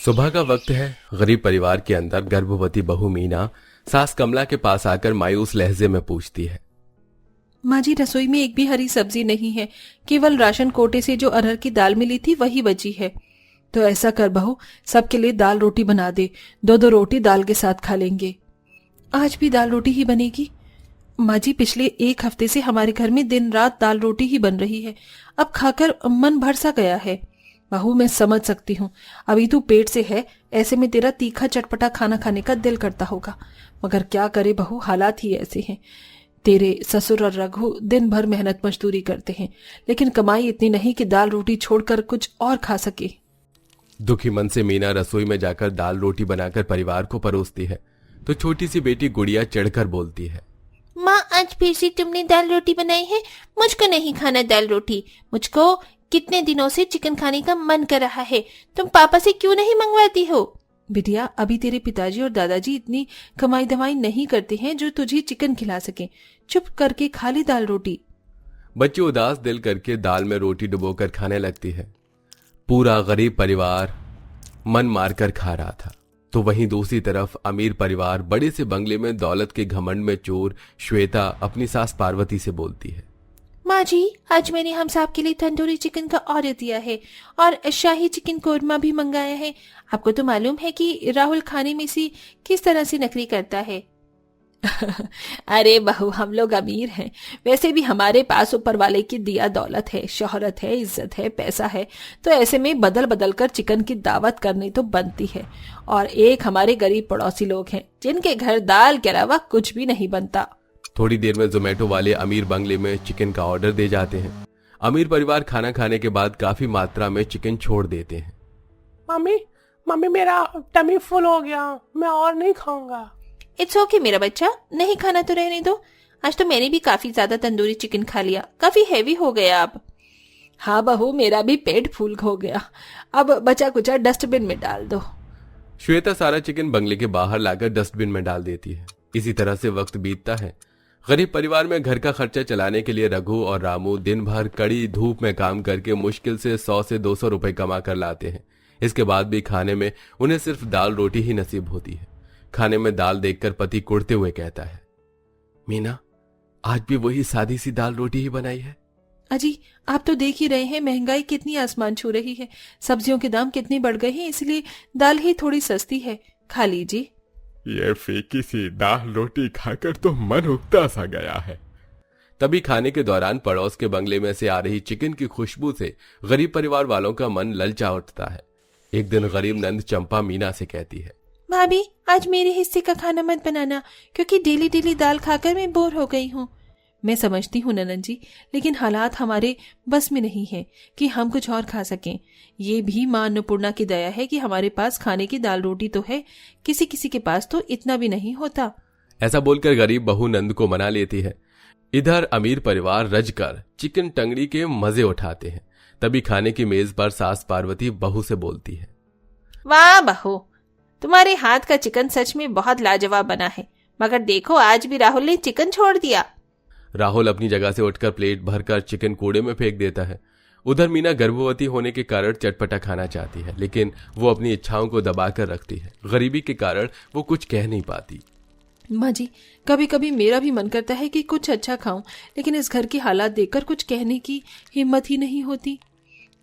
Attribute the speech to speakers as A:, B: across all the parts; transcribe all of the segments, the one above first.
A: सुबह का वक्त है। गरीब परिवार के अंदर गर्भवती बहू मीना सास कमला के पास आकर मायूस लहजे में पूछती है,
B: माँ जी, रसोई में एक भी हरी सब्जी नहीं है, केवल राशन कोटे से जो अरहर की दाल मिली थी वही बची है। तो ऐसा कर बहू, सबके लिए दाल रोटी बना दे, दो दो रोटी दाल के साथ खा लेंगे। आज भी दाल रोटी ही बनेगी? माँ जी, पिछले एक हफ्ते से हमारे घर में दिन रात दाल रोटी ही बन रही है, अब खाकर मन भर सा गया है। बहू, मैं समझ सकती हूँ, अभी तू पेट से है, ऐसे में तेरा तीखा चटपटा खाना खाने का दिल करता होगा, मगर क्या करे बहू, हालात ही ऐसे हैं। तेरे ससुर और रघु दिन भर मेहनत मजदूरी करते हैं, लेकिन कमाई इतनी नहीं कि दाल रोटी छोड़कर कुछ और खा सके।
A: दुखी मन से मीना रसोई में जाकर दाल रोटी बनाकर परिवार को परोसती है तो छोटी सी बेटी गुड़िया चिढ़कर बोलती है,
C: माँ, आज फिर से तुमने दाल रोटी बनाई है? मुझको नहीं खाना दाल रोटी। मुझको कितने दिनों से चिकन खाने का मन कर रहा है, तुम पापा से क्यों नहीं मंगवाती हो?
B: बिटिया, अभी तेरे पिताजी और दादाजी इतनी कमाई धमाई नहीं करते हैं जो तुझे चिकन खिला सके। चुप करके खा ली दाल रोटी।
A: बच्ची उदास दिल करके दाल में रोटी डुबोकर खाने लगती है। पूरा गरीब परिवार मन मारकर खा रहा था, तो वहीं दूसरी तरफ अमीर परिवार बड़े से बंगले में दौलत के घमंड में चोर श्वेता अपनी सास पार्वती से बोलती है,
C: माँ जी, आज मैंने हम साहब के लिए तंदूरी चिकन का ऑर्डर दिया है और शाही चिकन कोरमा भी मंगाया है। आपको तो मालूम है कि राहुल खाने में से किस तरह से नखरी करता है।
B: अरे बहू, हम लोग अमीर हैं, वैसे भी हमारे पास ऊपर वाले की दिया दौलत है, शोहरत है, इज्जत है, पैसा है, तो ऐसे में बदल बदल कर चिकन की दावत करनी तो बनती है। और एक हमारे गरीब पड़ोसी लोग हैं जिनके घर दाल के अलावा कुछ भी नहीं बनता।
A: थोड़ी देर में जोमेटो वाले अमीर बंगले में चिकन का ऑर्डर दे जाते हैं। अमीर परिवार खाना खाने के बाद काफी मात्रा में चिकन छोड़ देते हैं।
D: मम्मी, मेरा टमी फुल हो गया, मैं और नहीं खाऊंगा।
C: इट्स ओके मेरा बच्चा, नहीं खाना तो रहने दो। आज तो मैंने भी काफी ज्यादा तंदूरी चिकन खा लिया, काफी हैवी हो गया अब।
B: हाँ बहू, मेरा भी पेट फूल हो गया, अब बचा कुचा डस्टबिन में डाल दो।
A: श्वेता सारा चिकन बंगले के बाहर लाकर डस्टबिन में डाल देती है। इसी तरह से वक्त बीतता है। गरीब परिवार में घर का खर्चा चलाने के लिए रघु और रामू दिन भर कड़ी धूप में काम करके मुश्किल से 100 से 200 रुपए कमा कर लाते हैं। इसके बाद भी खाने में उन्हें सिर्फ दाल रोटी ही नसीब होती है। खाने में दाल देखकर पति कुढ़ते हुए कहता है, मीना, आज भी वही सादी सी दाल रोटी ही बनाई है।
B: अजी, आप तो देख ही रहे हैं महंगाई कितनी आसमान छू रही है, सब्जियों के दाम कितने बढ़ गए हैं, इसलिए दाल ही थोड़ी सस्ती है, खा लीजिए।
A: ये फीकी सी दाल रोटी खाकर तो मन उगता सा गया है। तभी खाने के दौरान पड़ोस के बंगले में से आ रही चिकन की खुशबू से गरीब परिवार वालों का मन ललचा उठता है। एक दिन गरीब नंद चंपा मीना से कहती है,
C: भाभी, आज मेरे हिस्से का खाना मत बनाना, क्योंकि डेली डेली दाल खाकर मैं बोर हो गई हूँ।
B: मैं समझती हूँ ननद जी, लेकिन हालात हमारे बस में नहीं है कि हम कुछ और खा सकें। ये भी मां अन्नपूर्णा की दया है कि हमारे पास खाने की दाल रोटी तो है, किसी किसी के पास तो इतना भी नहीं होता।
A: ऐसा बोलकर गरीब बहू नंद को मना लेती है। इधर अमीर परिवार रजकर चिकन टंगड़ी के मजे उठाते हैं। तभी खाने की मेज पर सास पार्वती बहू से बोलती है,
C: वाह बहू, तुम्हारे हाथ का चिकन सच में बहुत लाजवाब बना है, मगर देखो आज भी राहुल ने चिकन छोड़ दिया।
A: राहुल अपनी जगह से उठकर प्लेट भरकर चिकन कूड़े में फेंक देता है। उधर मीना गर्भवती होने के कारण चटपटा खाना चाहती है, लेकिन वो अपनी इच्छाओं को दबाकर रखती है। गरीबी के कारण वो कुछ कह नहीं पाती।
B: माँ जी, कभी कभी मेरा भी मन करता है कि कुछ अच्छा खाऊं, लेकिन इस घर की हालात देखकर कुछ कहने की हिम्मत ही नहीं होती।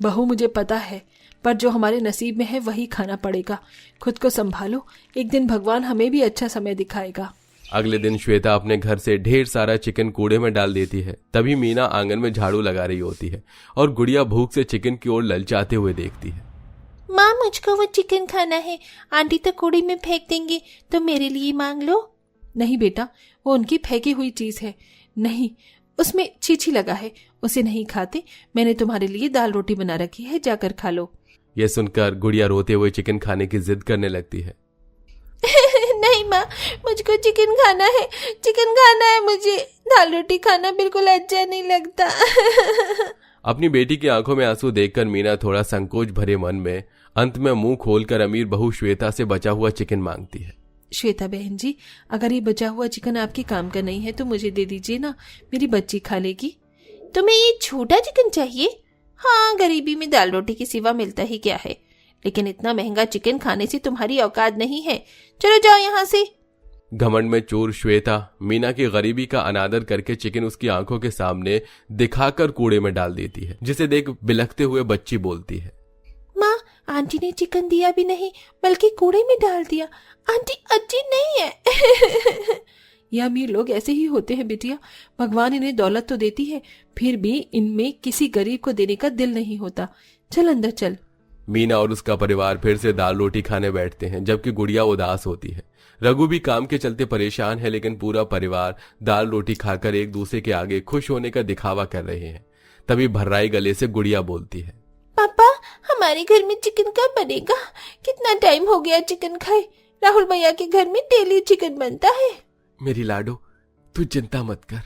B: बहू, मुझे पता है, पर जो हमारे नसीब में है वही खाना पड़ेगा। खुद को संभालो, एक दिन भगवान हमें भी अच्छा समय दिखाएगा।
A: अगले दिन श्वेता अपने घर से ढेर सारा चिकन कूड़े में डाल देती है। तभी मीना आंगन में झाड़ू लगा रही होती है और गुड़िया भूख से चिकन की ओर ललचाते हुए देखती है।
C: माँ, मुझको वो चिकन खाना है, आंटी तो कूड़े में फेंक देंगे, तो मेरे लिए मांग लो।
B: नहीं बेटा, वो उनकी फेंकी हुई चीज है, नहीं, उसमें छीछी लगा है, उसे नहीं खाते। मैंने तुम्हारे लिए दाल रोटी बना रखी है, जाकर खा लो।
A: यह सुनकर गुड़िया रोते हुए चिकन खाने की जिद करने लगती है।
C: नहीं माँ, मुझको चिकन खाना है, चिकन खाना है मुझे, दाल रोटी खाना बिल्कुल अच्छा नहीं लगता।
A: अपनी बेटी की आंखों में आंसू देखकर मीना थोड़ा संकोच भरे मन में अंत में मुंह खोलकर अमीर बहू श्वेता से बचा हुआ चिकन मांगती है।
B: श्वेता बहन जी, अगर ये बचा हुआ चिकन आपके काम का नहीं है तो मुझे दे दीजिए ना, मेरी बच्ची खा लेगी।
C: तुम्हें ये छोटा चिकन चाहिए? हाँ, गरीबी में दाल रोटी के सिवा मिलता ही क्या है, लेकिन इतना महंगा चिकन खाने से तुम्हारी औकात नहीं है। चलो जाओ यहाँ से।
A: घमंड में चूर श्वेता मीना की गरीबी का अनादर करके चिकन उसकी आंखों के सामने दिखाकर कूड़े में डाल देती है, जिसे देख बिलखते हुए बच्ची बोलती है,
C: माँ, आंटी ने चिकन दिया भी नहीं बल्कि कूड़े में डाल दिया। आंटी अच्छी नहीं है।
B: ये अमीर लोग ऐसे ही होते हैं बिटिया। भगवान इन्हें दौलत तो देती है, फिर भी इनमें किसी गरीब को देने का दिल नहीं होता। चल अंदर चल।
A: मीना और उसका परिवार फिर से दाल रोटी खाने बैठते हैं, जबकि गुड़िया उदास होती है। रघु भी काम के चलते परेशान है, लेकिन पूरा परिवार दाल रोटी खाकर एक दूसरे के आगे खुश होने का दिखावा कर रहे हैं। तभी भर्राई गले से गुड़िया बोलती है,
C: पापा, हमारे घर में चिकन कब बनेगा? कितना टाइम हो गया चिकन खाए। राहुल भैया के घर में डेली चिकन बनता है।
A: मेरी लाडो, तू चिंता मत कर,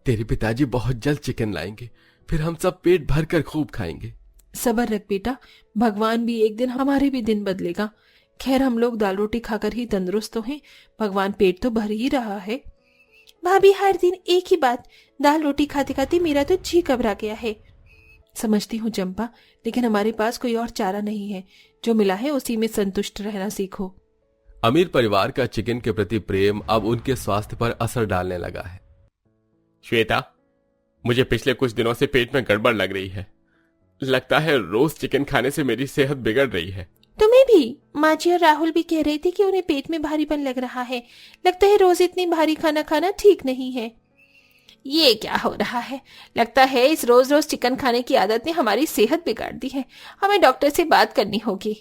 A: तेरे पिताजी बहुत जल्द चिकन लाएंगे, फिर हम सब पेट भर कर खूब खाएंगे।
B: सबर रख बेटा, भगवान भी एक दिन हमारे भी दिन बदलेगा। खैर हम लोग दाल रोटी खाकर ही तंदुरुस्त तो हैं, भगवान पेट तो भर ही रहा है।
C: भाभी, हर दिन एक ही बात, दाल रोटी खाते खाते मेरा तो जी घबरा गया है।
B: समझती हूँ चंपा, लेकिन हमारे पास कोई और चारा नहीं है। जो मिला है उसी में संतुष्ट रहना सीखो।
A: अमीर परिवार का चिकन के प्रति प्रेम अब उनके स्वास्थ्य पर असर डालने लगा है। श्वेता, मुझे पिछले कुछ दिनों से पेट में गड़बड़ लग रही है। लगता है रोज चिकन खाने से मेरी सेहत बिगड़ रही है।
C: तुम्हें भी? माँ जी और राहुल भी कह रहे थे कि उन्हें पेट में भारीपन लग रहा है। लगता है रोज इतनी भारी खाना खाना ठीक नहीं है। ये क्या हो रहा है? लगता है इस रोज रोज चिकन खाने की आदत ने हमारी सेहत बिगाड़ दी है। हमें डॉक्टर से बात करनी होगी।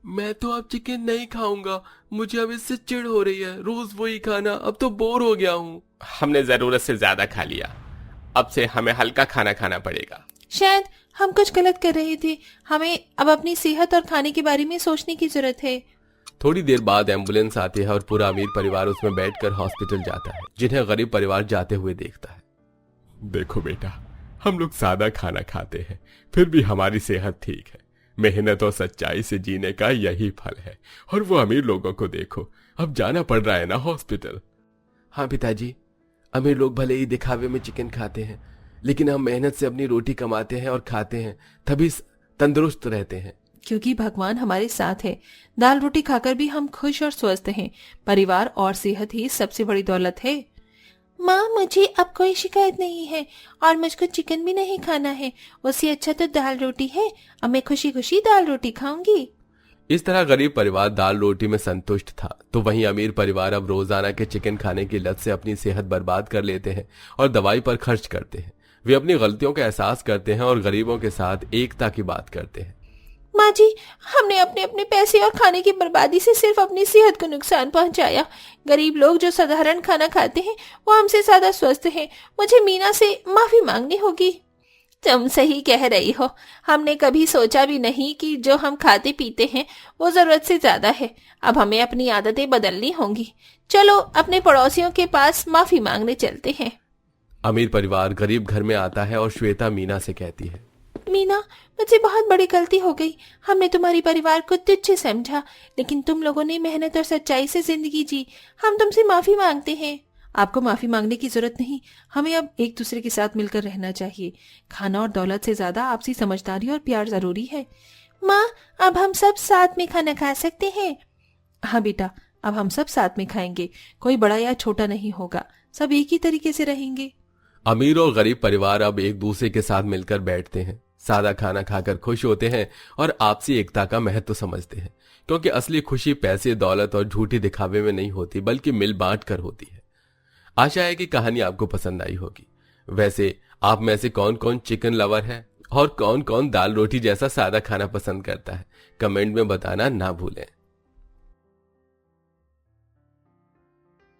A: मैं तो अब चिकन नहीं खाऊंगा, मुझे अब इससे चिढ़ हो रही है। रोज वही खाना, अब तो बोर हो गया हूँ। हमने जरूरत से ज्यादा खा लिया, अब से हमें हल्का खाना खाना पड़ेगा।
C: शायद हम कुछ गलत कर रहे थे। हमें अब अपनी सेहत और खाने के बारे में सोचने की जरूरत है।
A: थोड़ी देर बाद एम्बुलेंस आती है और पूरा अमीर परिवार उसमें बैठकर हॉस्पिटल जाता है, जिन्हें गरीब परिवार जाते हुए देखता है। देखो बेटा, हम लोग सादा खाना खाते हैं, फिर भी हमारी सेहत ठीक है। मेहनत और सच्चाई से जीने का यही फल है। और वो अमीर लोगों को देखो, अब जाना पड़ रहा है ना हॉस्पिटल। हाँ पिताजी, अमीर लोग भले ही दिखावे में चिकन खाते हैं, लेकिन हम मेहनत से अपनी रोटी कमाते हैं और खाते हैं, तभी तंदुरुस्त रहते हैं।
B: क्योंकि भगवान हमारे साथ है। दाल रोटी खाकर भी हम खुश और स्वस्थ हैं। परिवार और सेहत ही सबसे बड़ी दौलत है।
C: माँ, मुझे अब कोई शिकायत नहीं है और मुझको चिकन भी नहीं खाना है। उससे अच्छा तो दाल रोटी है। अब मैं खुशी खुशी दाल रोटी खाऊंगी।
A: इस तरह गरीब परिवार दाल रोटी में संतुष्ट था, तो वहीं अमीर परिवार अब रोजाना के चिकन खाने की लत से अपनी सेहत बर्बाद कर लेते हैं और दवाई पर खर्च करते हैं। वे अपनी गलतियों का एहसास करते हैं और गरीबों के साथ एकता की बात करते हैं।
C: माँ जी, हमने अपने अपने पैसे और खाने की बर्बादी से सिर्फ अपनी सेहत को नुकसान पहुंचाया। गरीब लोग जो साधारण खाना खाते हैं वो हमसे ज्यादा स्वस्थ हैं। मुझे मीना से माफी मांगनी होगी। तुम सही कह रही हो। हमने कभी सोचा भी नहीं कि जो हम खाते पीते हैं वो जरूरत से ज्यादा है। अब हमें अपनी आदतें बदलनी होंगी। चलो अपने पड़ोसियों के पास माफी मांगने चलते हैं।
A: अमीर परिवार गरीब घर में आता है और श्वेता मीना से कहती है,
C: मीना, मुझसे बहुत बड़ी गलती हो गई। हमने तुम्हारे परिवार को तुच्छ समझा, लेकिन तुम लोगों ने मेहनत और सच्चाई से जिंदगी जी। हम तुमसे माफी मांगते हैं।
B: आपको माफी मांगने की जरूरत नहीं। हमें अब एक दूसरे के साथ मिलकर रहना चाहिए। खाना और दौलत से ज्यादा आपसी समझदारी और प्यार जरूरी है।
C: माँ, अब हम सब साथ में खाना खा सकते हैं?
B: हाँ बेटा, अब हम सब साथ में खाएंगे। कोई बड़ा या छोटा नहीं होगा, सब एक ही तरीके से रहेंगे।
A: अमीर और गरीब परिवार अब एक दूसरे के साथ मिलकर बैठते हैं, सादा खाना खाकर खुश होते हैं और आपसी एकता का महत्व समझते हैं, क्योंकि असली खुशी पैसे, दौलत और झूठी दिखावे में नहीं होती, बल्कि मिल बांट कर होती है। आशा है कि कहानी आपको पसंद आई होगी। वैसे आप में से कौन कौन चिकन लवर है और कौन कौन दाल रोटी जैसा सादा खाना पसंद करता है, कमेंट में बताना ना भूलें।